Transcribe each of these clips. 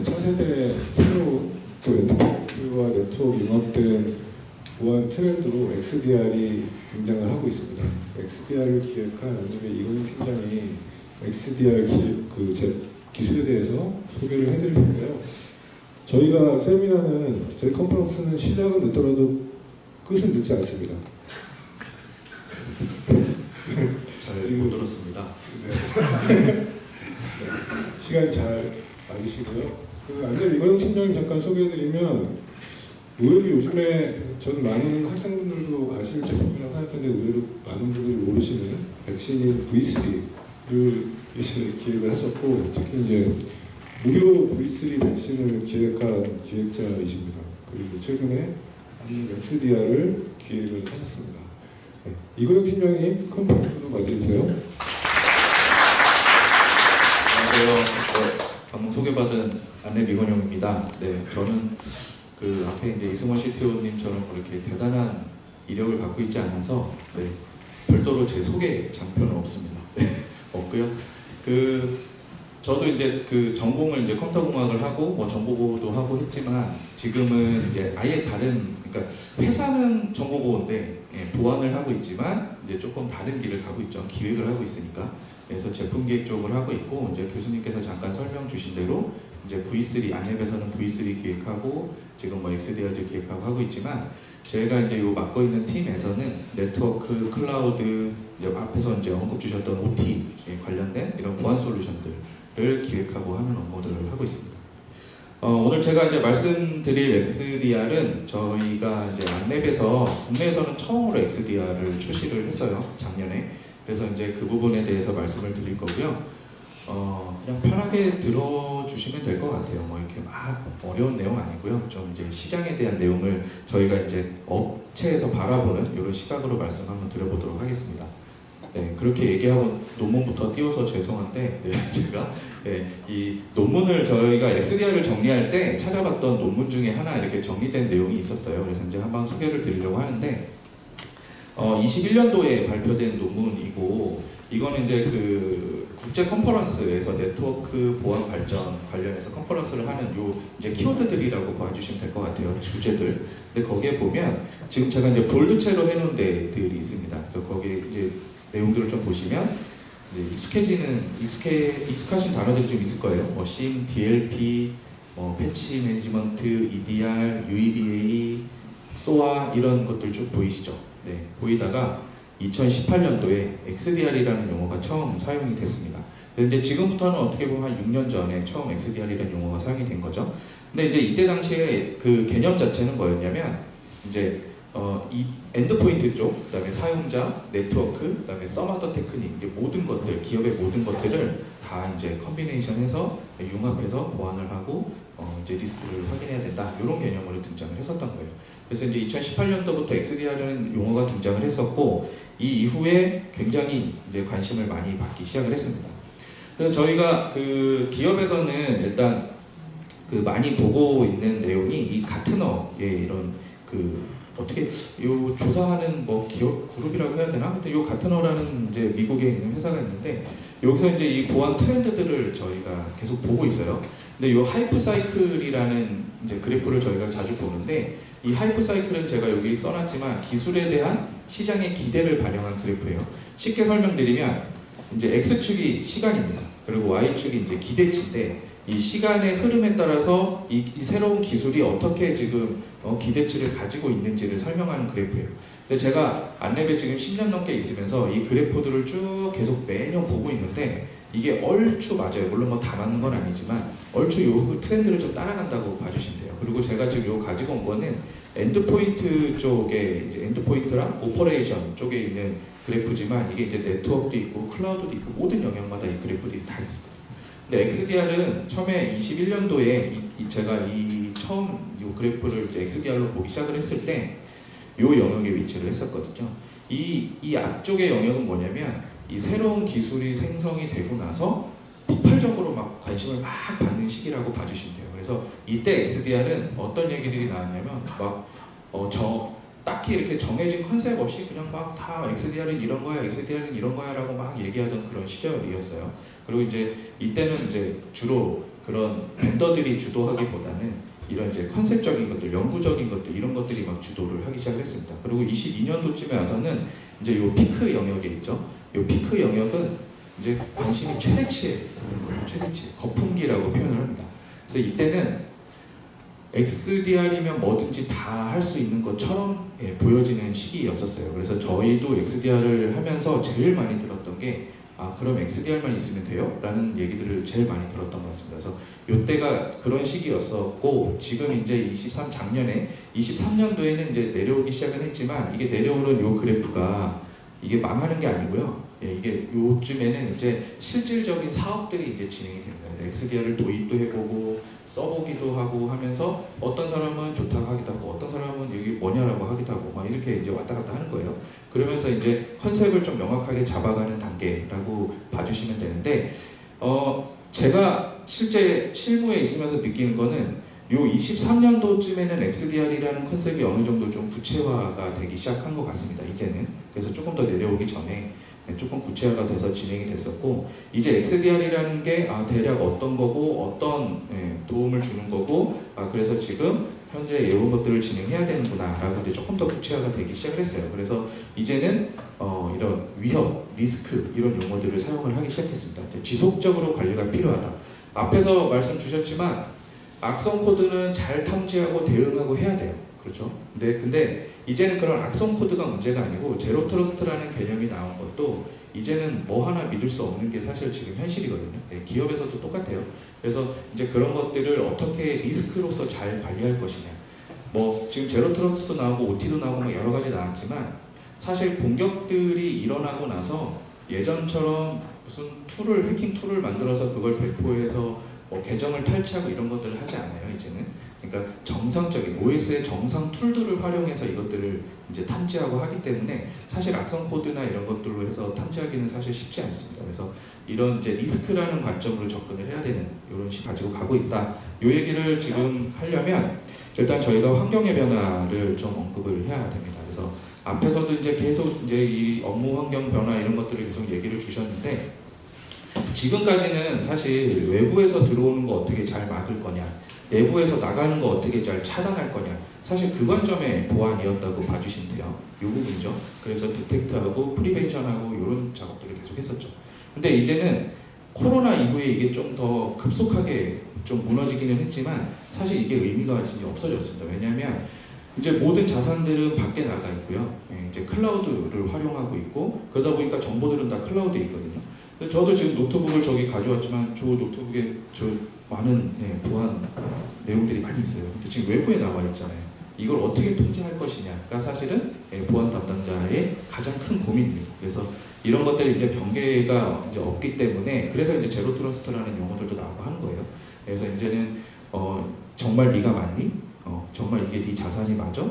차세대 새로운 또 엔터프라이즈와 네트워크 융합된 보안 트렌드로 XDR이 등장을 하고 있습니다. XDR을 기획한 안녕의 이건영 팀장이 XDR 기술에 대해서 소개를 해드릴 텐데요. 저희가 세미나는, 저희 컨퍼런스는 시작은 늦더라도 끝은 늦지 않습니다. 잘 못 들었습니다. 네. 시간 잘 맞으시고요. 안녕 이건영 팀장님 잠깐 소개해드리면, 의외로 요즘에 저는 많은 학생분들도 가실 제품이라고 생각하는데 의외로 많은 분들이 모르시는 백신인 V3를 기획을 하셨고, 특히 이제 무료 V3 백신을 기획한 기획자이십니다. 그리고 최근에 XDR을 기획을 하셨습니다. 네. 이건영 팀장님 컨퍼런스로 맞이해주세요. 안녕하세요. 네, 방금 소개받은 안랩 이건영입니다. 네, 저는 그 앞에 이제 이승원 CTO님처럼 그렇게 대단한 이력을 갖고 있지 않아서 네, 별도로 제 소개 장표는 없습니다. 없고요. 저도 이제 전공을 이제 컴퓨터공학을 하고 뭐 정보보호도 하고 했지만 지금은 이제 아예 다른, 그러니까 회사는 정보보호인데 보안을 하고 있지만 이제 조금 다른 길을 가고 있죠. 기획을 하고 있으니까. 그래서 제품 기획 쪽을 하고 있고, 이제 교수님께서 잠깐 설명 주신 대로 이제 V3 안랩에서는 V3 기획하고 지금 뭐 XDR도 기획하고 하고 있지만, 저희가 이제 요 맡고 있는 팀에서는 네트워크, 클라우드, 이제 앞에서 이제 언급 주셨던 OT 관련된 이런 보안 솔루션들을 기획하고 하는 업무들을 하고 있습니다. 오늘 제가 이제 말씀드릴 XDR은 저희가 이제 안랩에서 국내에서는 처음으로 XDR을 출시를 했어요, 작년에. 그래서 이제 그 부분에 대해서 말씀을 드릴 거고요. 그냥 편하게 들어주시면 될 것 같아요. 뭐 이렇게 막 어려운 내용 아니고요. 좀 이제 시장에 대한 내용을 저희가 이제 업체에서 바라보는 이런 시각으로 말씀 한번 드려보도록 하겠습니다. 네, 그렇게 얘기하고 논문부터 띄워서 죄송한데, 네, 제가 이 논문을 저희가 XDR을 정리할 때 찾아봤던 논문 중에 하나 이렇게 정리된 내용이 있었어요. 그래서 이제 한번 소개를 드리려고 하는데, 21년도에 발표된 논문이고, 이거는 이제 국제 컨퍼런스에서 네트워크 보안 발전 관련해서 컨퍼런스를 하는 요 이제 키워드들이라고 봐주시면 될 것 같아요. 주제들. 근데 거기에 보면 지금 제가 이제 볼드체로 해놓은 데들이 있습니다. 그래서 거기에 이제 내용들을 좀 보시면 이제 익숙하신 단어들이 좀 있을 거예요. 뭐 SIEM, DLP, 패치 매니지먼트, EDR, UEBA, SOA 이런 것들 좀 보이시죠? 네, 보이다가 2018년도에 XDR이라는 용어가 처음 사용이 됐습니다. 근데 이제 지금부터는 어떻게 보면 한 6년 전에 처음 XDR이라는 용어가 사용이 된 거죠. 근데 이제 이때 당시에 그 개념 자체는 뭐였냐면, 이제 이 엔드포인트 쪽, 그다음에 사용자, 네트워크, 그다음에 서머더 테크닉, 이제 모든 것들, 기업의 모든 것들을 다 이제 컨비네이션해서 융합해서 보안을 하고 이제 리스크를 확인해야 된다, 이런 개념으로 등장을 했었던 거예요. 그래서 이제 2018년도부터 XDR이라는 용어가 등장을 했었고, 이 이후에 굉장히 이제 관심을 많이 받기 시작을 했습니다. 그래서 저희가 기업에서는 일단 많이 보고 있는 내용이 이 가트너의 이런 어떻게 요 조사하는 뭐 기업 그룹이라고 해야 되나? 하여튼 요 가트너라는 이제 미국에 있는 회사가 있는데, 여기서 이제 이 보안 트렌드들을 저희가 계속 보고 있어요. 근데 요 하이프 사이클이라는 이제 그래프를 저희가 자주 보는데, 이 하이프 사이클은 제가 여기 써놨지만 기술에 대한 시장의 기대를 반영한 그래프예요. 쉽게 설명드리면 이제 X축이 시간입니다. 그리고 Y축이 이제 기대치인데, 이 시간의 흐름에 따라서 이 새로운 기술이 어떻게 지금 기대치를 가지고 있는지를 설명하는 그래프예요. 근데 제가 안랩에 지금 10년 넘게 있으면서 이 그래프들을 쭉 계속 매년 보고 있는데, 이게 얼추 맞아요. 물론 뭐 다 맞는 건 아니지만 얼추 요 트렌드를 좀 따라간다고 봐주시면 돼요. 그리고 제가 지금 요 가지고 온 거는 엔드포인트 쪽에, 이제 엔드포인트랑 오퍼레이션 쪽에 있는 그래프지만, 이게 이제 네트워크도 있고 클라우드도 있고 모든 영역마다 이 그래프들이 다 있습니다. 근데 XDR은 처음에 21년도에 제가 처음 이 그래프를 이제 XDR로 보기 시작을 했을 때 이 영역에 위치를 했었거든요. 이 앞쪽의 영역은 뭐냐면, 이 새로운 기술이 생성이 되고 나서 폭발적으로 막 관심을 막 받는 시기라고 봐주시면 돼요. 그래서 이때 XDR은 어떤 얘기들이 나왔냐면, 딱히 이렇게 정해진 컨셉 없이 그냥 막 다 XDR은 이런 거야, XDR은 이런 거야 라고 막 얘기하던 그런 시절이었어요. 그리고 이제 이때는 이제 주로 그런 벤더들이 주도하기보다는 이런 이제 컨셉적인 것들, 연구적인 것들 이런 것들이 막 주도를 하기 시작했습니다. 그리고 22년도쯤에 와서는 이제 요 피크 영역에 있죠. 요 피크 영역은 이제 관심이 최대치에 최대치 거품기라고 표현을 합니다. 그래서 이때는 XDR이면 뭐든지 다 할 수 있는 것처럼 보여지는 시기였었어요. 그래서 저희도 XDR을 하면서 제일 많이 들었던 게 그럼 XDR만 있으면 돼요? 라는 얘기들을 제일 많이 들었던 것 같습니다. 그래서 이때가 그런 시기였었고 지금 이제 작년에 23년도에는 이제 내려오기 시작은 했지만 이게 내려오는 요 그래프가 이게 망하는 게 아니고요. 이게 요즘에는 이제 실질적인 사업들이 이제 진행이 됩니다. XDR을 도입도 해보고 써보기도 하고 하면서 어떤 사람은 좋다고 하기도 하고 어떤 사람은 여기 뭐냐라고 하기도 하고 막 이렇게 이제 왔다 갔다 하는 거예요. 그러면서 이제 컨셉을 좀 명확하게 잡아가는 단계라고 봐주시면 되는데 제가 실제 실무에 있으면서 느끼는 거는 요 23년도쯤에는 XDR이라는 컨셉이 어느 정도 좀 구체화가 되기 시작한 것 같습니다. 이제는. 그래서 조금 더 내려오기 전에 조금 구체화가 돼서 진행이 됐었고 이제 XDR이라는 게 대략 어떤 거고 어떤 도움을 주는 거고 그래서 지금 현재 이런 것들을 진행해야 되는구나 라고 이제 조금 더 구체화가 되기 시작을 했어요. 그래서 이제는 이런 위협, 리스크 이런 용어들을 사용을 하기 시작했습니다. 지속적으로 관리가 필요하다. 앞에서 말씀 주셨지만 악성 코드는 잘 탐지하고 대응하고 해야 돼요. 그렇죠? 네, 근데 이제는 그런 악성 코드가 문제가 아니고 제로 트러스트라는 개념이 나온 것도 이제는 뭐 하나 믿을 수 없는 게 사실 지금 현실이거든요. 기업에서도 똑같아요. 그래서 이제 그런 것들을 어떻게 리스크로서 잘 관리할 것이냐. 뭐 지금 제로 트러스트도 나오고 OT도 나오고 뭐 여러 가지 나왔지만 사실 공격들이 일어나고 나서 예전처럼 무슨 해킹 툴을 만들어서 그걸 배포해서 계정을 탈취하고 이런 것들을 하지 않아요. 이제는. 그러니까 정상적인 OS의 정상 툴들을 활용해서 이것들을 이제 탐지하고 하기 때문에 사실 악성 코드나 이런 것들로 해서 탐지하기는 사실 쉽지 않습니다. 그래서 이런 이제 리스크라는 관점으로 접근을 해야 되는 이런 시기 가지고 가고 있다. 이 얘기를 지금 하려면 일단 저희가 환경의 변화를 좀 언급을 해야 됩니다. 그래서 앞에서도 이제 계속 이제 이 업무 환경 변화 이런 것들을 계속 얘기를 주셨는데 지금까지는 사실 외부에서 들어오는 거 어떻게 잘 막을 거냐, 내부에서 나가는 거 어떻게 잘 차단할 거냐, 사실 그 관점의 보안이었다고 봐주시면 돼요. 이 부분이죠. 그래서 디텍트하고 프리벤션하고 이런 작업들을 계속 했었죠. 근데 이제는 코로나 이후에 이게 좀 더 급속하게 좀 무너지기는 했지만 사실 이게 의미가 진짜 없어졌습니다. 왜냐하면 이제 모든 자산들은 밖에 나가 있고요. 이제 클라우드를 활용하고 있고 그러다 보니까 정보들은 다 클라우드에 있거든요. 저도 지금 노트북을 저기 가져왔지만 저 노트북에 많은 보안 내용들이 많이 있어요. 근데 지금 외부에 나와 있잖아요. 이걸 어떻게 통제할 것이냐가 사실은 보안 담당자의 가장 큰 고민입니다. 그래서 이런 것들이 이제 경계가 이제 없기 때문에 그래서 이제 제로 트러스트라는 용어들도 나오고 하는 거예요. 그래서 이제는 정말 네가 맞니? 정말 이게 네 자산이 맞아?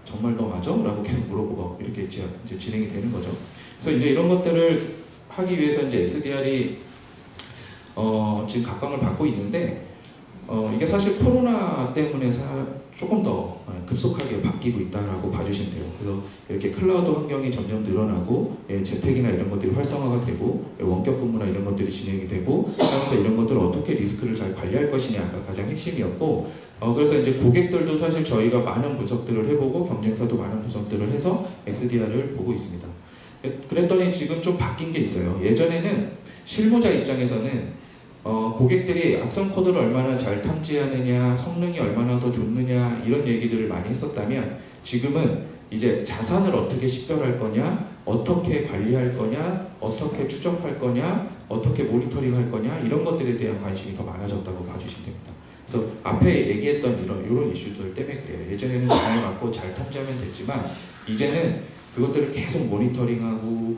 정말 너 맞아? 라고 계속 물어보고 이렇게 이제 진행이 되는 거죠. 그래서 이제 이런 것들을 하기 위해서 이제 XDR이 지금 각광을 받고 있는데 이게 사실 코로나 때문에 조금 더 급속하게 바뀌고 있다라고 봐주시면 돼요. 그래서 이렇게 클라우드 환경이 점점 늘어나고 재택이나 이런 것들이 활성화가 되고 원격 근무나 이런 것들이 진행이 되고 하면서 이런 것들을 어떻게 리스크를 잘 관리할 것이냐가 가장 핵심이었고 그래서 이제 고객들도 사실 저희가 많은 분석들을 해보고 경쟁사도 많은 분석들을 해서 XDR을 보고 있습니다. 그랬더니 지금 좀 바뀐 게 있어요. 예전에는 실무자 입장에서는 고객들이 악성 코드를 얼마나 잘 탐지하느냐, 성능이 얼마나 더 좋느냐 이런 얘기들을 많이 했었다면 지금은 이제 자산을 어떻게 식별할 거냐, 어떻게 관리할 거냐, 어떻게 추적할 거냐, 어떻게 모니터링할 거냐 이런 것들에 대한 관심이 더 많아졌다고 봐주시면 됩니다. 그래서 앞에 얘기했던 이런 이슈들 때문에 그래요. 예전에는 잘 맞고 잘 탐지하면 됐지만 이제는 그것들을 계속 모니터링하고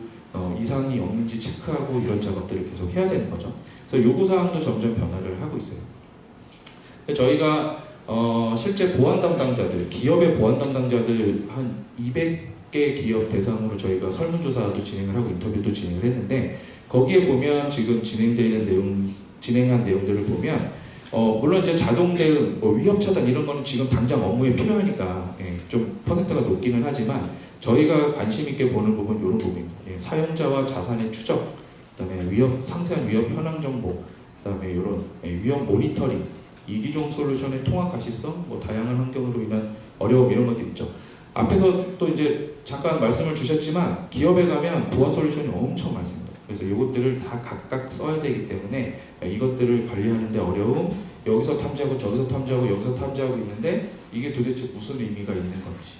이상이 없는지 체크하고 이런 작업들을 계속 해야 되는 거죠. 그래서 요구사항도 점점 변화를 하고 있어요. 저희가 실제 보안 담당자들, 기업의 보안 담당자들 한 200개 기업 대상으로 저희가 설문조사도 진행을 하고 인터뷰도 진행을 했는데 거기에 보면 지금 진행한 내용들을 보면 물론 이제 자동 대응, 위협 차단 이런 거는 지금 당장 업무에 필요하니까 좀 퍼센트가 높기는 하지만 저희가 관심 있게 보는 부분 이런 부분입니다. 사용자와 자산의 추적, 그다음에 상세한 위협 현황 정보, 그다음에 이런 위험 모니터링, 이기종 솔루션의 통합 가시성, 뭐 다양한 환경으로 인한 어려움 이런 것들 있죠. 앞에서 또 이제 잠깐 말씀을 주셨지만 기업에 가면 보안 솔루션이 엄청 많습니다. 그래서 이것들을 다 각각 써야 되기 때문에 이것들을 관리하는데 어려움, 여기서 탐지하고 저기서 탐지하고 여기서 탐지하고 있는데 이게 도대체 무슨 의미가 있는 건지,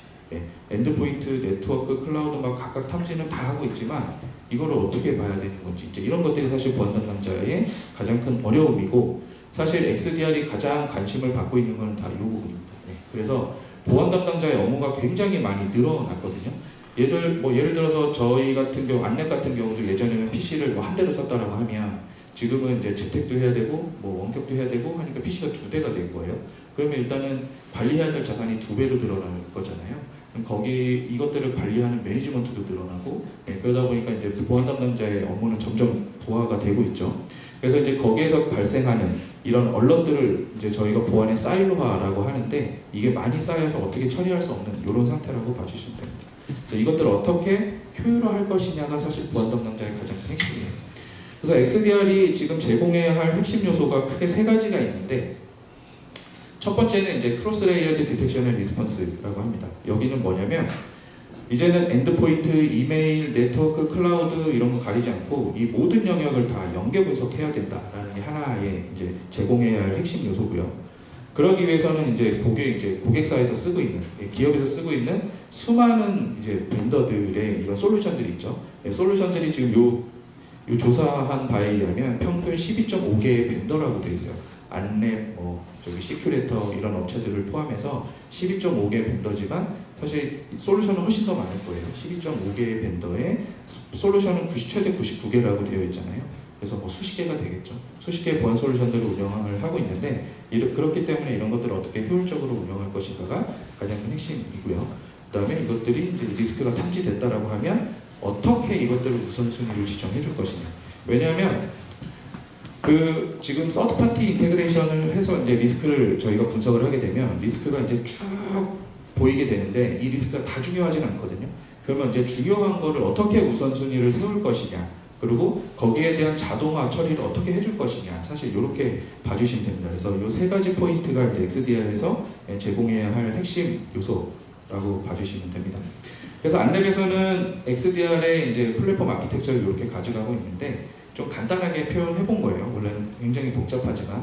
엔드포인트, 네트워크, 클라우드 막 각각 탐지는 다 하고 있지만 이거를 어떻게 봐야 되는 건지, 이제 이런 것들이 사실 보안 담당자의 가장 큰 어려움이고, 사실 XDR이 가장 관심을 받고 있는 건 다 이 부분입니다. 그래서 보안 담당자의 업무가 굉장히 많이 늘어났거든요. 예를 들어서 저희 같은 경우, 안랩 같은 경우도 예전에는 PC를 뭐 한 대로 썼다라고 하면 지금은 이제 재택도 해야 되고 뭐 원격도 해야 되고 하니까 PC가 2대가 될 거예요. 그러면 일단은 관리해야 될 자산이 2배로 늘어날 거잖아요. 그럼 거기 이것들을 관리하는 매니지먼트도 늘어나고, 그러다 보니까 이제 보안 담당자의 업무는 점점 부하가 되고 있죠. 그래서 이제 거기에서 발생하는 이런 언론들을 이제 저희가 보안의 사일로화라고 하는데, 이게 많이 쌓여서 어떻게 처리할 수 없는 이런 상태라고 봐주시면 됩니다. 그래서 이것들을 어떻게 효율화할 것이냐가 사실 보안 담당자의 가장 큰 핵심이에요. 그래서 XDR이 지금 제공해야 할 핵심 요소가 크게 3가지가 있는데, 첫 번째는 이제 크로스 레이어드 디텍션 앤 리스폰스라고 합니다. 여기는 뭐냐면 이제는 엔드포인트, 이메일, 네트워크, 클라우드 이런 거 가리지 않고 이 모든 영역을 다 연계 분석해야 된다라는 게 하나의 이제 제공해야 할 핵심 요소고요. 그러기 위해서는 이제 고객사에서 쓰고 있는, 기업에서 쓰고 있는 수많은 이제 벤더들의 이런 솔루션들이 있죠. 솔루션들이 지금 요 조사한 바에 의하면 평균 12.5개의 벤더라고 되어 있어요. 안랩, 시큐레이터 이런 업체들을 포함해서 12.5개의 벤더지만 사실 솔루션은 훨씬 더 많을 거예요. 12.5개의 벤더에 솔루션은 최대 99개라고 되어 있잖아요. 그래서 뭐 수십 개가 되겠죠. 수십 개의 보안 솔루션들을 운영을 하고 있는데, 그렇기 때문에 이런 것들을 어떻게 효율적으로 운영할 것인가가 가장 큰 핵심이고요. 그 다음에 이것들이 이제 리스크가 탐지됐다라고 하면 어떻게 이것들을 우선순위를 지정해 줄 것이냐. 왜냐하면 지금 서드파티 인테그레이션을 해서 이제 리스크를 저희가 분석을 하게 되면 리스크가 이제 쭉 보이게 되는데, 이 리스크가 다 중요하진 않거든요. 그러면 이제 중요한 거를 어떻게 우선순위를 세울 것이냐, 그리고 거기에 대한 자동화 처리를 어떻게 해줄 것이냐, 사실 이렇게 봐주시면 됩니다. 그래서 이 3가지 포인트가 이제 XDR에서 제공해야 할 핵심 요소라고 봐주시면 됩니다. 그래서 안랩에서는 XDR의 이제 플랫폼 아키텍처를 이렇게 가져가고 있는데, 좀 간단하게 표현해 본 거예요. 물론 굉장히 복잡하지만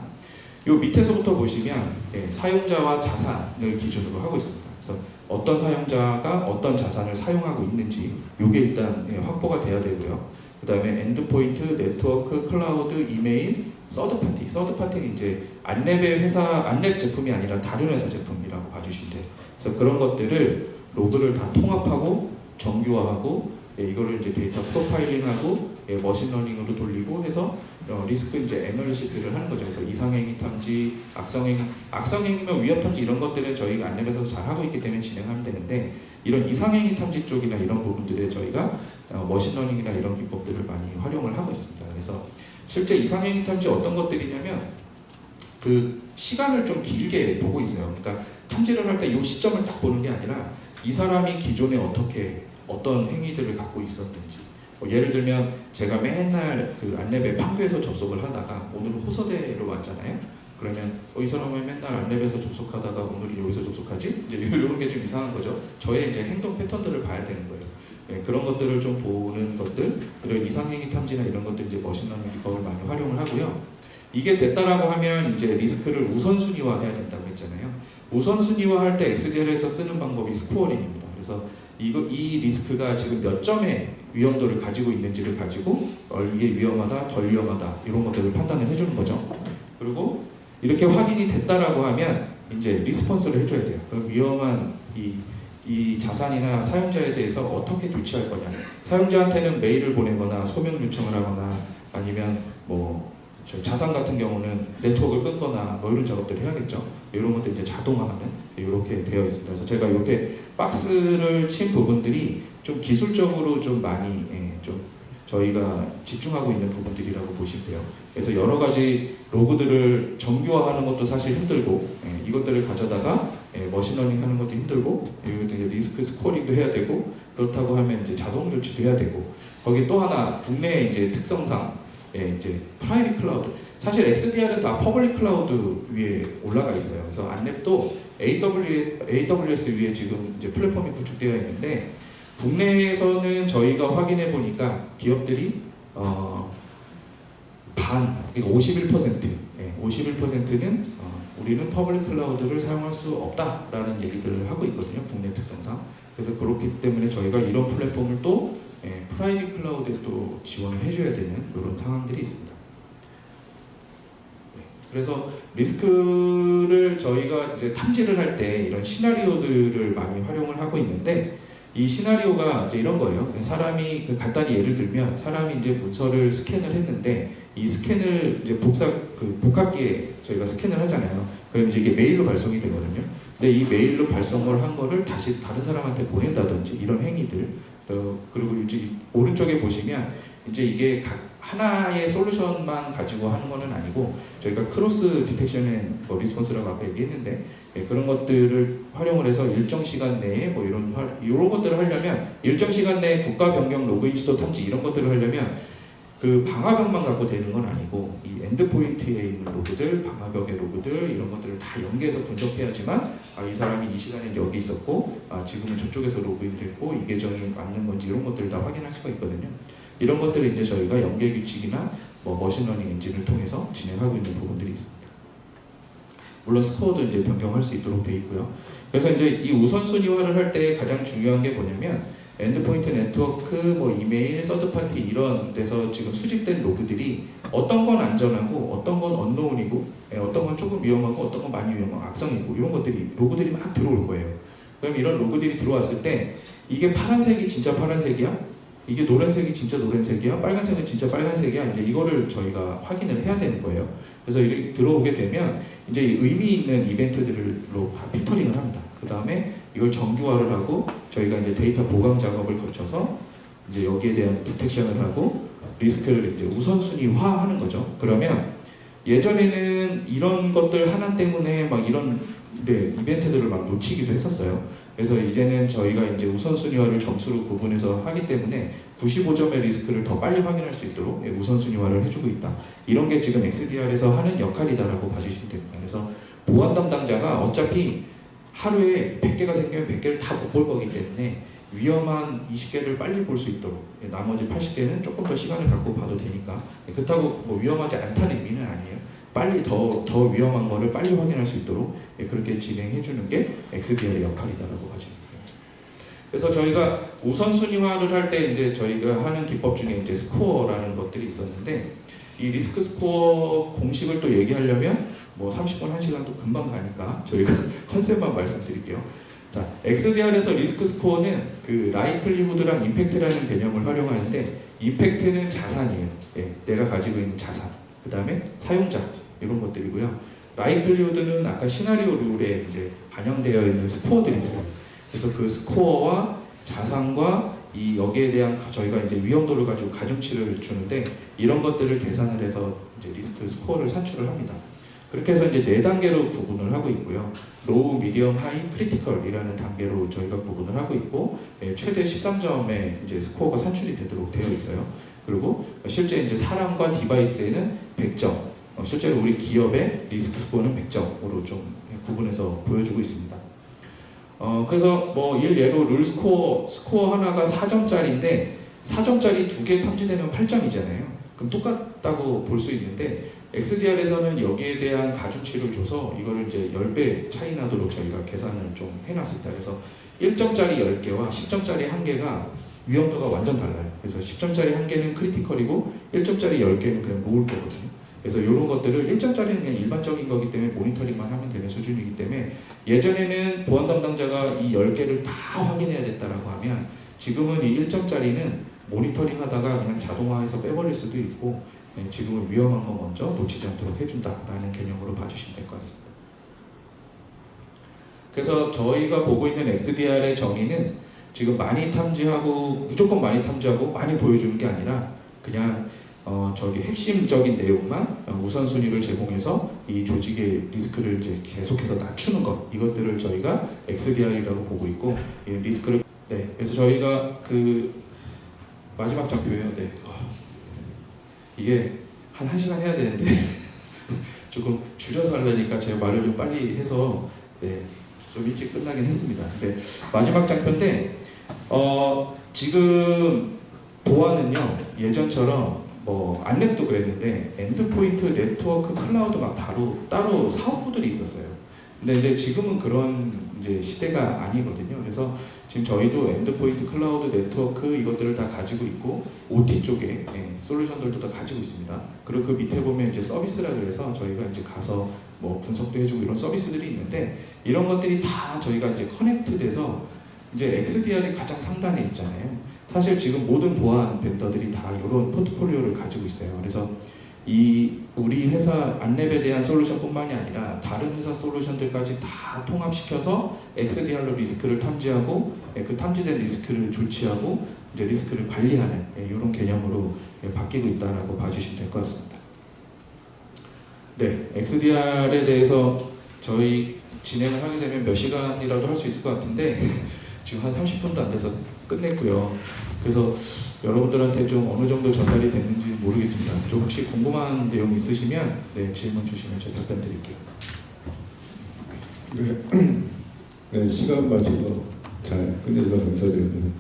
요 밑에서부터 보시면 사용자와 자산을 기준으로 하고 있습니다. 그래서 어떤 사용자가 어떤 자산을 사용하고 있는지 요게 일단 확보가 돼야 되고요. 그 다음에 엔드포인트, 네트워크, 클라우드, 이메일, 서드파티. 서드파티는 이제 안랩의 회사, 안랩 제품이 아니라 다른 회사 제품이라고 봐주시면 돼요. 그래서 그런 것들을 로그를 다 통합하고 정규화하고, 이거를 이제 데이터 프로파일링하고 머신러닝으로 돌리고 해서 리스크 이제 애널리시스를 하는 거죠. 그래서 이상행위 탐지, 악성행위면 위협 탐지 이런 것들은 저희가 안랩에서 잘 하고 있기 때문에 진행하면 되는데, 이런 이상행위 탐지 쪽이나 이런 부분들에 저희가 머신러닝이나 이런 기법들을 많이 활용을 하고 있습니다. 그래서 실제 이상행위 탐지 어떤 것들이냐면 시간을 좀 길게 보고 있어요. 그러니까 탐지를 할 때 이 시점을 딱 보는 게 아니라 이 사람이 기존에 어떤 행위들을 갖고 있었는지, 예를 들면 제가 맨날 안랩에 판교에서 접속을 하다가 오늘은 호서대로 왔잖아요. 그러면 이 사람은 맨날 안랩에서 접속하다가 오늘은 여기서 접속하지? 이제 이런 게 좀 이상한 거죠. 저의 이제 행동 패턴들을 봐야 되는 거예요. 그런 것들을 좀 보는 것들, 그리고 이상행위 탐지나 이런 것들 이제 머신러닝 기법을 많이 활용을 하고요. 이게 됐다라고 하면 이제 리스크를 우선순위화해야 된다고 했잖아요. 우선순위화할 때 XDR에서 쓰는 방법이 스코어링입니다. 그래서 이 리스크가 지금 몇 점의 위험도를 가지고 있는지를 가지고 이게 위험하다, 덜 위험하다 이런 것들을 판단을 해주는 거죠. 그리고 이렇게 확인이 됐다라고 하면 이제 리스폰스를 해줘야 돼요. 그럼 위험한 이 자산이나 사용자에 대해서 어떻게 조치할 거냐. 사용자한테는 메일을 보내거나 소명 요청을 하거나, 아니면 자산 같은 경우는 네트워크를 끊거나 이런 작업들을 해야겠죠. 이런 것들 이제 자동화하는 이렇게 되어 있습니다. 그래서 제가 이렇게 박스를 친 부분들이 좀 기술적으로 좀 많이 좀 저희가 집중하고 있는 부분들이라고 보시면 돼요. 그래서 여러 가지 로그들을 정규화하는 것도 사실 힘들고, 이것들을 가져다가 머신러닝 하는 것도 힘들고, 이제 리스크 스코어링도 해야 되고, 그렇다고 하면 이제 자동 조치도 해야 되고, 거기 또 하나 국내 이제 특성상 예, 이제 프라이빗 클라우드. 사실 XDR은 다 퍼블릭 클라우드 위에 올라가 있어요. 그래서 안랩도 AWS 위에 지금 이제 플랫폼이 구축되어 있는데 국내에서는 저희가 확인해 보니까 기업들이 그러니까 51%, 예, 51%는 우리는 퍼블릭 클라우드를 사용할 수 없다라는 얘기들을 하고 있거든요. 국내 특성상. 그래서 그렇기 때문에 저희가 이런 플랫폼을 또 프라이빗 클라우드에 또 지원을 해줘야 되는 이런 상황들이 있습니다. 네, 그래서 리스크를 저희가 이제 탐지를 할 때 이런 시나리오들을 많이 활용을 하고 있는데 이 시나리오가 이제 이런 거예요. 사람이 간단히 예를 들면 사람이 이제 문서를 스캔을 했는데 이 스캔을 이제 복합기에 저희가 스캔을 하잖아요. 그럼 이제 이게 메일로 발송이 되거든요. 근데 이 메일로 발송을 한 거를 다시 다른 사람한테 보낸다든지 이런 행위들. 그리고 이제 오른쪽에 보시면 이제 이게 각 하나의 솔루션만 가지고 하는 거는 아니고 저희가 크로스 디텍션 앤 리스폰스라고 아까 얘기했는데 그런 것들을 활용을 해서 일정 시간 내에 뭐 이런 것들을 하려면 일정 시간 내에 국가 변경 로그인 시도 탐지 이런 것들을 하려면 그 방화벽만 갖고 되는 건 아니고 이 엔드포인트에 있는 로그들, 방화벽의 로그들 이런 것들을 다 연계해서 분석해야지만 이 사람이 이 시간에 여기 있었고 지금은 저쪽에서 로그인을 했고 이 계정이 맞는 건지 이런 것들을 다 확인할 수가 있거든요. 이런 것들을 이제 저희가 연계 규칙이나 뭐 머신러닝 엔진을 통해서 진행하고 있는 부분들이 있습니다. 물론 스코어도 이제 변경할 수 있도록 되어 있고요. 그래서 이제 이 우선순위화를 할 때 가장 중요한 게 뭐냐면 엔드포인트 네트워크, 뭐 이메일, 서드파티 이런 데서 지금 수집된 로그들이 어떤 건 안전하고 어떤 건 언노운이고 어떤 건 조금 위험하고 어떤 건 많이 위험하고 악성이고 이런 것들이 로그들이 막 들어올 거예요. 그럼 이런 로그들이 들어왔을 때 이게 파란색이 진짜 파란색이야? 이게 노란색이 진짜 노란색이야? 빨간색은 진짜 빨간색이야? 이제 이거를 저희가 확인을 해야 되는 거예요. 그래서 이렇게 들어오게 되면 이제 의미 있는 이벤트들로 다 필터링을 합니다. 그 다음에 이걸 정규화를 하고 저희가 이제 데이터 보강 작업을 거쳐서 이제 여기에 대한 디텍션을 하고 리스크를 이제 우선순위화하는 거죠. 그러면 예전에는 이런 것들 하나 때문에 막 이런 이벤트들을 막 놓치기도 했었어요. 그래서 이제는 저희가 이제 우선순위화를 점수로 구분해서 하기 때문에 95점의 리스크를 더 빨리 확인할 수 있도록 우선순위화를 해주고 있다. 이런 게 지금 XDR에서 하는 역할이다라고 봐주시면 됩니다. 그래서 보안 담당자가 어차피 하루에 100개가 생기면 100개를 다 못 볼 거기 때문에 위험한 20개를 빨리 볼 수 있도록 나머지 80개는 조금 더 시간을 갖고 봐도 되니까 그렇다고 뭐 위험하지 않다는 의미는 아니에요. 빨리 더 위험한 거를 빨리 확인할 수 있도록 그렇게 진행해 주는 게 XDR의 역할이다라고 봐주면 돼요. 그래서 저희가 우선순위화를 할 때 이제 저희가 하는 기법 중에 이제 스코어라는 것들이 있었는데 이 리스크 스코어 공식을 또 얘기하려면 뭐 30분 1시간도 금방 가니까 저희가 컨셉만 말씀드릴게요. 자, XDR에서 리스크 스코어는 그 라이클리후드랑 임팩트라는 개념을 활용하는데 임팩트는 자산이에요. 내가 가지고 있는 자산. 그 다음에 사용자 이런 것들이고요. 라이클리후드는 아까 시나리오 룰에 이제 반영되어 있는 스코어들이 있어요. 그래서 그 스코어와 자산과 이 여기에 대한 저희가 이제 위험도를 가지고 가중치를 주는데 이런 것들을 계산을 해서 이제 리스크 스코어를 산출을 합니다. 그렇게 해서 이제 4단계로 구분을 하고 있고요. 로우, 미디엄, 하이, 크리티컬이라는 단계로 저희가 구분을 하고 있고 최대 13점의 이제 스코어가 산출이 되도록 되어 있어요. 그리고 실제 이제 사람과 디바이스에는 100점, 실제로 우리 기업의 리스크 스코어는 100점으로 좀 구분해서 보여주고 있습니다. 그래서 뭐 일례로 룰 스코어 하나가 4점짜리인데 4점짜리 2개 탐지되면 8점이잖아요. 그럼 똑같다고 볼 수 있는데 XDR에서는 여기에 대한 가중치를 줘서 이거를 이제 10배 차이 나도록 저희가 계산을 좀 해놨습니다. 그래서 1점짜리 10개와 10점짜리 1개가 위험도가 완전 달라요. 그래서 10점짜리 1개는 크리티컬이고 1점짜리 10개는 그냥 놓을 거거든요. 그래서 이런 것들을 1점짜리는 그냥 일반적인 거기 때문에 모니터링만 하면 되는 수준이기 때문에 예전에는 보안 담당자가 이 10개를 다 확인해야 됐다라고 하면 지금은 이 1점짜리는 모니터링 하다가 그냥 자동화해서 빼버릴 수도 있고 지금은 위험한 거 먼저 놓치지 않도록 해준다라는 개념으로 봐주시면 될 것 같습니다. 그래서 저희가 보고 있는 XDR의 정의는 지금 많이 탐지하고 무조건 많이 탐지하고 많이 보여주는 게 아니라 그냥 저기 핵심적인 내용만 우선순위를 제공해서 이 조직의 리스크를 이제 계속해서 낮추는 것 이것들을 저희가 XDR이라고 보고 있고 리스크를 그래서 저희가 그 마지막 장표예요. 이게 한 1시간 해야 되는데 조금 줄여서 하려니까 제가 말을 좀 빨리 해서 네, 좀 일찍 끝나긴 했습니다. 근데 마지막 장편인데 지금 보안은요 예전처럼 뭐 안랩도 그랬는데 엔드포인트 네트워크 클라우드 막 따로 사업부들이 있었어요. 근데 이제 지금은 그런 이제 시대가 아니거든요. 그래서 지금 저희도 엔드포인트 클라우드 네트워크 이것들을 다 가지고 있고 OT 쪽에 솔루션들도 다 가지고 있습니다. 그리고 그 밑에 보면 이제 서비스라 그래서 저희가 이제 가서 뭐 분석도 해주고 이런 서비스들이 있는데 이런 것들이 다 저희가 이제 커넥트돼서 이제 XDR이 가장 상단에 있잖아요. 사실 지금 모든 보안 벤더들이 다 이런 포트폴리오를 가지고 있어요. 그래서 이 우리 회사 안랩에 대한 솔루션뿐만이 아니라 다른 회사 솔루션들까지 다 통합시켜서 XDR로 리스크를 탐지하고 그 탐지된 리스크를 조치하고 이제 리스크를 관리하는 이런 개념으로 바뀌고 있다라고 봐주시면 될 것 같습니다. 네, XDR에 대해서 저희 진행을 하게 되면 몇 시간이라도 할 수 있을 것 같은데 지금 한 30분도 안 돼서 끝냈고요. 그래서 여러분들한테 좀 어느 정도 전달이 됐는지 모르겠습니다. 좀 혹시 궁금한 내용 있으시면 네, 질문 주시면 제가 답변 드릴게요. 네, 시간 맞춰서 잘 끝내주셔서 감사드립니다.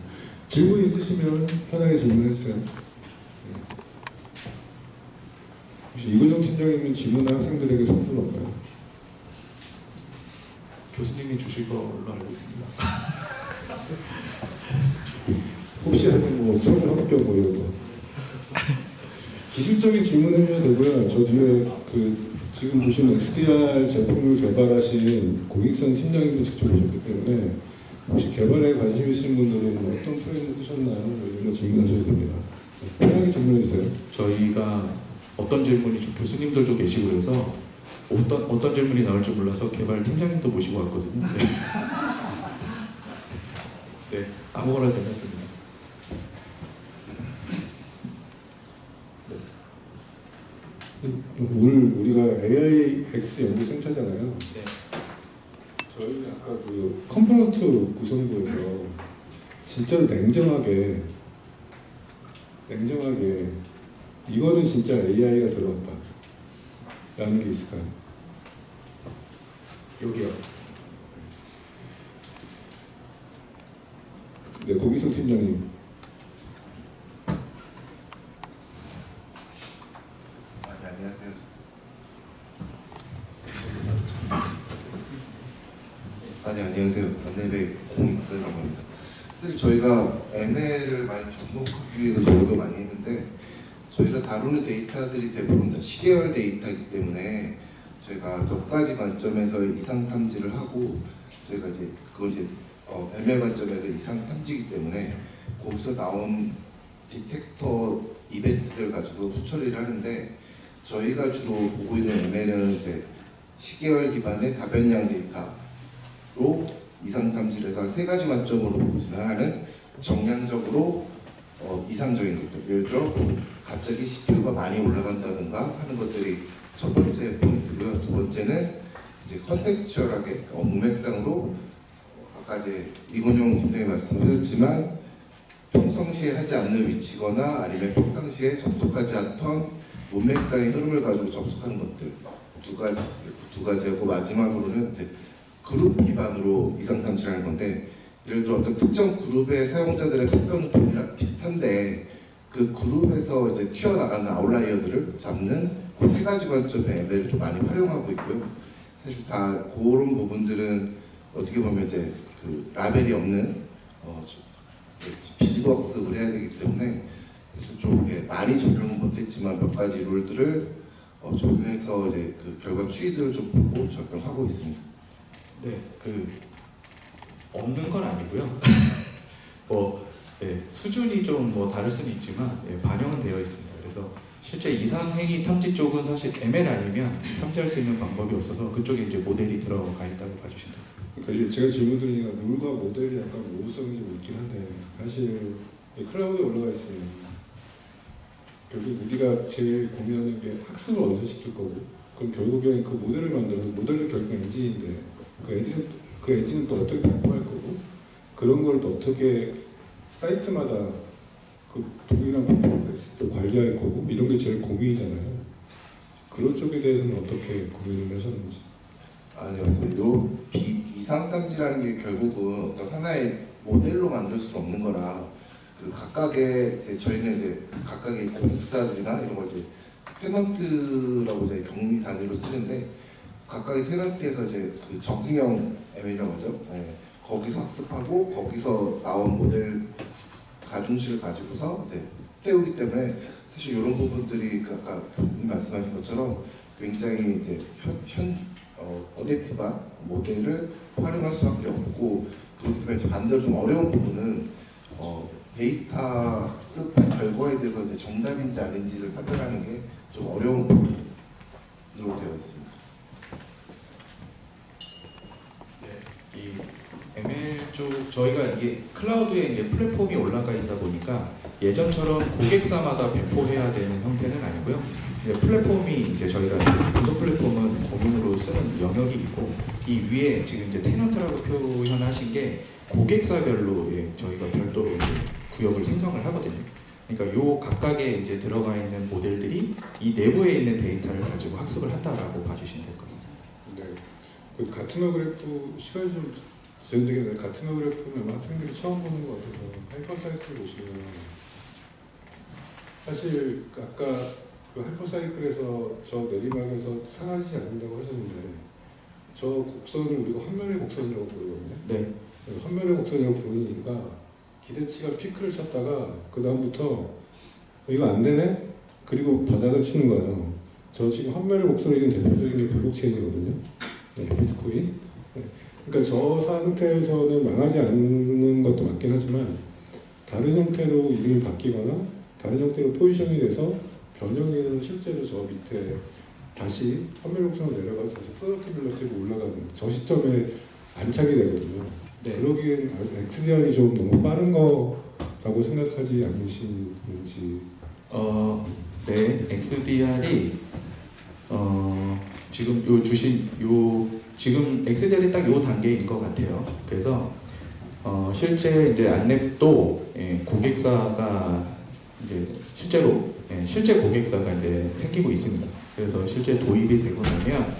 질문 있으시면 편하게 질문해 주세요. 혹시 이구정 팀장님은 질문한 학생들에게 선물 없나요? 교수님이 주실 걸로 알고 있습니다. 혹시 하는 뭐 선물 합격 뭐 이런 거. 기술적인 질문해주셔도 되고요. 저 뒤에 그 지금 보시는 XDR 제품을 개발하신 고익선 팀장님도 직접 오셨기 때문에 혹시 개발에 관심 있으신 분들은 뭐 어떤 프레임을 뜨셨나요? 뭐 이런 거 질문하셔도 됩니다. 편하게 질문해 주세요. 저희가 어떤 질문이 좀 교수님들도 계시고 그래서 어떤 질문이 나올지 몰라서 개발 팀장님도 모시고 왔거든요. 네, 네 아무거나 괜찮습니다. 오늘 우리가 AIX 연구센터잖아요. 네. 저희는 아까 그 컴포넌트 구성부에서 진짜로 냉정하게 이거는 진짜 AI가 들어갔다 라는 게 있을까요? 여기요. 네, 고기성 팀장님. 안녕하세요. 안녕하세요. 안랩의 공익선이라고 합니다. 사실 저희가 ML을 많이 접목하기 위해서 노력을 많이 했는데 저희가 다루는 데이터들이 대부분 다 시계열 데이터이기 때문에 저희가 몇 가지 관점에서 이상 탐지를 하고 저희가 이제 그건 이제 ML 관점에서 이상 탐지이기 때문에 거기서 나온 디텍터 이벤트들 가지고 후처리를 하는데 저희가 주로 보고 있는 ML은 이제 시계열 기반의 다변량 데이터로 이상 탐지를 해서 세 가지 관점으로 보시면 하나는 정량적으로 이상적인 것들, 예를 들어 갑자기 CPU가 많이 올라간다든가 하는 것들이 첫 번째 포인트고요. 두 번째는 이제 컨텍스추얼하게 문맥상으로 아까 이제 이건용 팀장이 말씀하셨지만 평상시에 하지 않는 위치거나 아니면 평상시에 접속하지 않던 문맥상의 흐름을 가지고 접속하는 것들 두 가지하고 마지막으로는 이제 그룹 기반으로 이상 탐지를 하는 건데 예를 들어 어떤 특정 그룹의 사용자들의 패턴이 비슷한데 그 그룹에서 이제 튀어나가는 아웃라이어들을 잡는 그 세 가지 관점의 ML을 좀 많이 활용하고 있고요. 사실 다 그런 부분들은 어떻게 보면 이제 그 라벨이 없는 비즈웍스를 해야 되기 때문에 그래서 좀 많이 적용은 못했지만 몇 가지 룰들을 적용해서 이제 그 결과 추이들을 좀 보고 적용하고 있습니다. 네, 없는 건 아니고요. 수준이 좀 다를 수는 있지만 반영은 되어 있습니다. 그래서 실제 이상행위 탐지 쪽은 사실 ML 아니면 탐지할 수 있는 방법이 없어서 그쪽에 이제 모델이 들어가 있다고 봐주시면 됩니다. 그러니까 제가 질문 드리니까 룰과 모델이 약간 모호성이 좀 있긴 한데 사실 클라우드에 올라가 있으면 결국 우리가 제일 고민하는 게 학습을 어디서 시킬 거고 그럼 결국엔 그 모델을 만들어서 모델은 결국 엔진인데 그 엔진은 또 어떻게 배포할 거고 그런 걸 또 어떻게 사이트마다 그 동일한 방법으로 했을 때 관리할 거고 이런 게 제일 고민이잖아요. 그런 쪽에 대해서는 어떻게 고민을 하셨는지. 아니요, 요 이상감지라는 게 결국은 어떤 하나의 모델로 만들 수 없는 거라 그 각각의 저희는 이제 각각의 공익사들이나 이런 걸 이제 테넌트라고 이제 격리 단위로 쓰는데 각각의 테넌트에서 이제 그 적응형 ML이라고 하죠. 네. 거기서 학습하고 거기서 나온 모델 가중치를 가지고서 이제 떼우기 때문에 사실 이런 부분들이 아까 교수님 말씀하신 것처럼 굉장히 이제 어댑티브한 모델을 활용할 수밖에 없고 그렇기 때문에 이제 반대로 좀 어려운 부분은 데이터 학습 결과에 대해서 이제 정답인지 아닌지를 판별하는 게 좀 어려운 부분으로 되어 있습니다. 네, 이 ML 쪽 저희가 이게 클라우드에 이제 플랫폼이 올라가 있다 보니까 예전처럼 고객사마다 배포해야 되는 형태는 아니고요. 이제 플랫폼이 이제 저희가 분석 플랫폼은 공용으로 쓰는 영역이 있고 이 위에 지금 이제 테넌트라고 표현하신 게 고객사별로 저희가 별도로 이제 구역을 생성을 하거든요. 그러니까 요 각각에 이제 들어가 있는 모델들이 이 내부에 있는 데이터를 가지고 학습을 한다라고 봐주시면 될 것 같습니다. 네, 그 가트너 그래프 시간이 좀 지연되겠는데 가트너 그래프는 아마 학생들이 처음 보는 것 같아서 하이퍼사이클 보시면 사실 아까 그 하이퍼사이클에서 저 내리막에서 사라지지 않는다고 하셨는데 저 곡선을 우리가 환멸의 곡선이라고 부르거든요. 네. 환멸의 곡선이라고 부르는 이유가 기대치가 피크를 쳤다가 그 다음부터 이거 안 되네? 그리고 바닥을 치는 거예요. 저 지금 환멸의 곡선에 있는 대표적인 게 블록체인이거든요. 네, 비트코인. 네. 그러니까 저 상태에서는 망하지 않는 것도 맞긴 하지만 다른 형태로 이름이 바뀌거나 다른 형태로 포지션이 돼서 변형이 되는 실제로 저 밑에 다시 환멸의 곡선으로 내려가서 다시 플로티빌러티로 올라가는 저 시점에 안착이 되거든요. 네. 그러기엔 XDR이 좀 너무 빠른 거라고 생각하지 않으시는지. 네, XDR이 지금 요 주신 요 지금 XDR이 딱 요 단계인 것 같아요. 그래서 실제 이제 안랩도 고객사가 이제 실제로 실제 고객사가 이제 생기고 있습니다. 그래서 실제 도입이 되고 나면 야,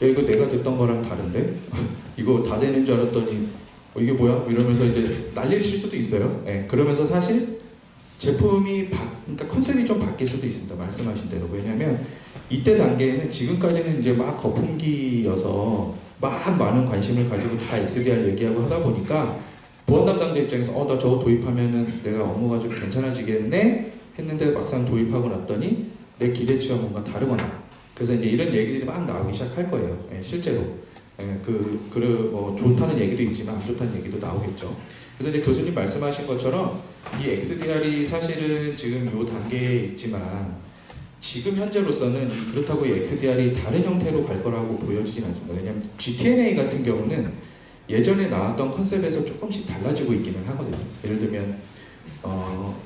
이거 내가 듣던 거랑 다른데 이거 다 되는 줄 알았더니 이게 뭐야? 이러면서 이제 난리를 칠 수도 있어요. 그러면서 사실 제품이 그러니까 컨셉이 좀 바뀔 수도 있습니다. 말씀하신 대로. 왜냐하면 이때 단계에는 지금까지는 이제 막 거품기여서 막 많은 관심을 가지고 다 XDR 얘기하고 하다 보니까 보안 담당자 입장에서 나 저거 도입하면은 내가 업무가 좀 괜찮아지겠네 했는데 막상 도입하고 났더니 내 기대치와 뭔가 다르거나 그래서 이제 이런 얘기들이 막 나오기 시작할 거예요. 실제로. 뭐 좋다는 얘기도 있지만 안 좋다는 얘기도 나오겠죠. 그래서 이제 교수님 말씀하신 것처럼 이 XDR이 사실은 지금 이 단계에 있지만 지금 현재로서는 그렇다고 이 XDR이 다른 형태로 갈 거라고 보여지진 않습니다. 왜냐하면 GTNA 같은 경우는 예전에 나왔던 컨셉에서 조금씩 달라지고 있기는 하거든요. 예를 들면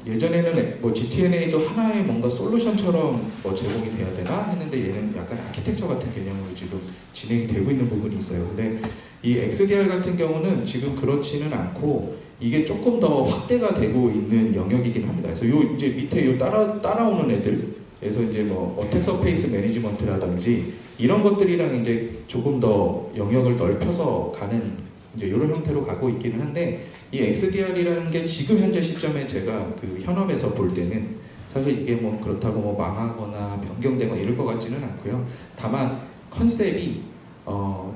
예전에는 뭐 GTNA도 하나의 뭔가 솔루션처럼 뭐 제공이 돼야 되나 했는데 얘는 약간 아키텍처 같은 개념으로 지금 진행이 되고 있는 부분이 있어요. 근데 이 XDR 같은 경우는 지금 그렇지는 않고 이게 조금 더 확대가 되고 있는 영역이긴 합니다. 그래서 요 이제 밑에 요 따라오는 애들에서 이제 뭐 어택 서페이스 매니지먼트라든지 이런 것들이랑 이제 조금 더 영역을 넓혀서 가는 이제 이런 형태로 가고 있기는 한데 이 XDR이라는 게 지금 현재 시점에 제가 그 현업에서 볼 때는 사실 이게 뭐 그렇다고 뭐 망하거나 변경되거나 이럴 것 같지는 않고요. 다만 컨셉이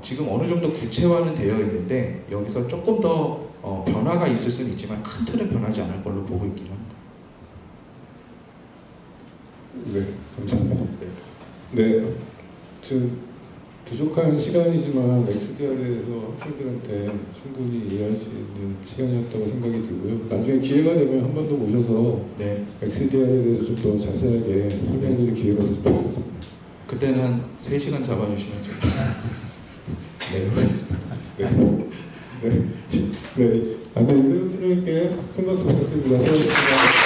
지금 어느 정도 구체화는 되어 있는데 여기서 조금 더 변화가 있을 수는 있지만 큰 틀은 변하지 않을 걸로 보고 있긴 합니다. 네, 감사합니다. 네. 네, 부족한 시간이지만 XDR에 대해서 학생들한테 충분히 이해할 수 있는 시간이었다고 생각이 들고요. 나중에 기회가 되면 한 번 더 모셔서 네. XDR에 대해서 좀 더 자세하게 설명드릴 기회가 있으면 좋겠습니다. 그때는 한 3시간 잡아주시면 좀 네, 고맙습니다. 네, 네, 네. 안녕히 계세요. 큰 박수 부탁드립니다. 수고하셨습니다.